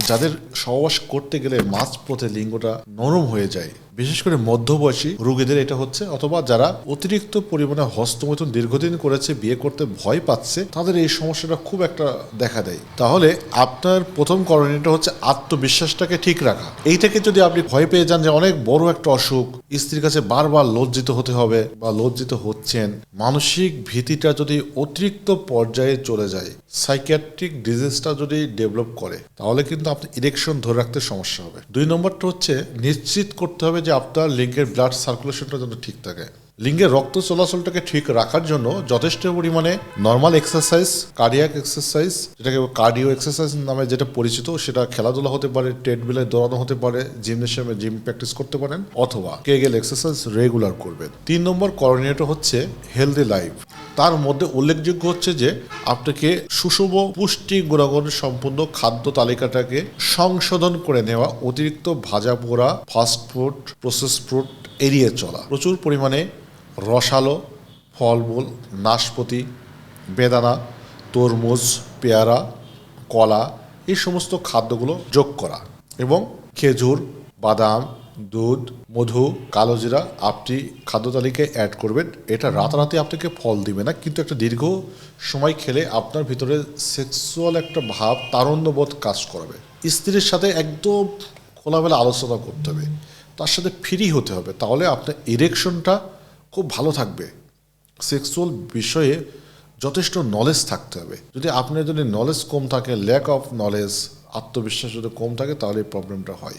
যাদের সহবাস করতে গেলে মাঝপথে লিঙ্গটা নরম হয়ে যায়, বিশেষ করে মধ্যবয়সী রোগীদের এটা হচ্ছে, অথবা যারা অতিরিক্ত পরিমাণে হস্তমৈথুন দীর্ঘদিন করেছে, বিয়ে করতে ভয় পাচ্ছে, তাদের এই সমস্যাটা খুব একটা দেখা দেয়। তাহলে আপনার প্রথম করণীয়টা হচ্ছে আত্মবিশ্বাসটাকে ঠিক রাখা। এইটাকে যদি আপনি ভয় পেয়ে যান যে অনেক বড় একটা অসুখ, স্ত্রীর কাছে বারবার লজ্জিত হতে হবে বা লজ্জিত হচ্ছেন, মানসিক ভীতিটা যদি অতিরিক্ত পর্যায়ে চলে যায়, সাইকিয়াট্রিক ডিজিজটা যদি ডেভেলপ করে, তাহলে কিন্তু আপনার ইরেকশন ধরে রাখতে সমস্যা হবে। 2 নম্বরটা হচ্ছে নিশ্চিত করতে হবে যে আপনার লিঙ্গের ব্লাড সার্কুলেশনটা যেন ঠিক থাকে। লিঙ্গের রক্ত চলাচলটাকে ঠিক রাখার জন্য যথেষ্ট পরিমাণে নর্মাল এক্সারসাইজ, কার্ডিয়াক এক্সারসাইজ, যেটাকে কার্ডিও এক্সারসাইজ নামে যেটা পরিচিত, সেটা খেলাধুলা হতে পারে, ট্রেডমিলে দৌড়ানো হতে পারে, জিমনেশিয়ামে জিম প্র্যাকটিস করতে পারেন, অথবা কেগেল এক্সারসাইজ রেগুলার করবেন। 3 নম্বর করণীয়টা হচ্ছে হেলদি লাইফ। তার মধ্যে উল্লেখযোগ্য হচ্ছে যে আপনাকে সুষম পুষ্টি গুণাগুণ সম্পূর্ণ খাদ্য তালিকাটাকে সংশোধন করে নেওয়া, অতিরিক্ত ভাজা পোড়া, ফাস্ট ফুড, প্রসেস ফুড এড়িয়ে চলা, প্রচুর পরিমাণে রসালো ফলমূল, নাশপাতি, বেদানা, তরমুজ, পেয়ারা, কলা, এই সমস্ত খাদ্যগুলো যোগ করা, এবং খেজুর, বাদাম, দুধ, মধু, কালোজিরা আপনি খাদ্য তালিকায় অ্যাড করবেন। এটা রাতারাতি আপনাকে ফল দিবে না, কিন্তু একটা দীর্ঘ সময় খেলে আপনার ভিতরে সেক্সুয়াল একটা ভাব, তারুণ্যবোধ কাজ করবে। স্ত্রীর সাথে একদম খোলামেলা আলোচনা করতে হবে, তার সাথে ফ্রি হতে হবে, তাহলে আপনার ইরেকশনটা খুব ভালো থাকবে। সেক্সুয়াল বিষয়ে যথেষ্ট নলেজ থাকতে হবে। যদি নলেজ কম থাকে, ল্যাক অফ নলেজ, আত্মবিশ্বাস যদি কম থাকে, তাহলে এই প্রবলেমটা হয়।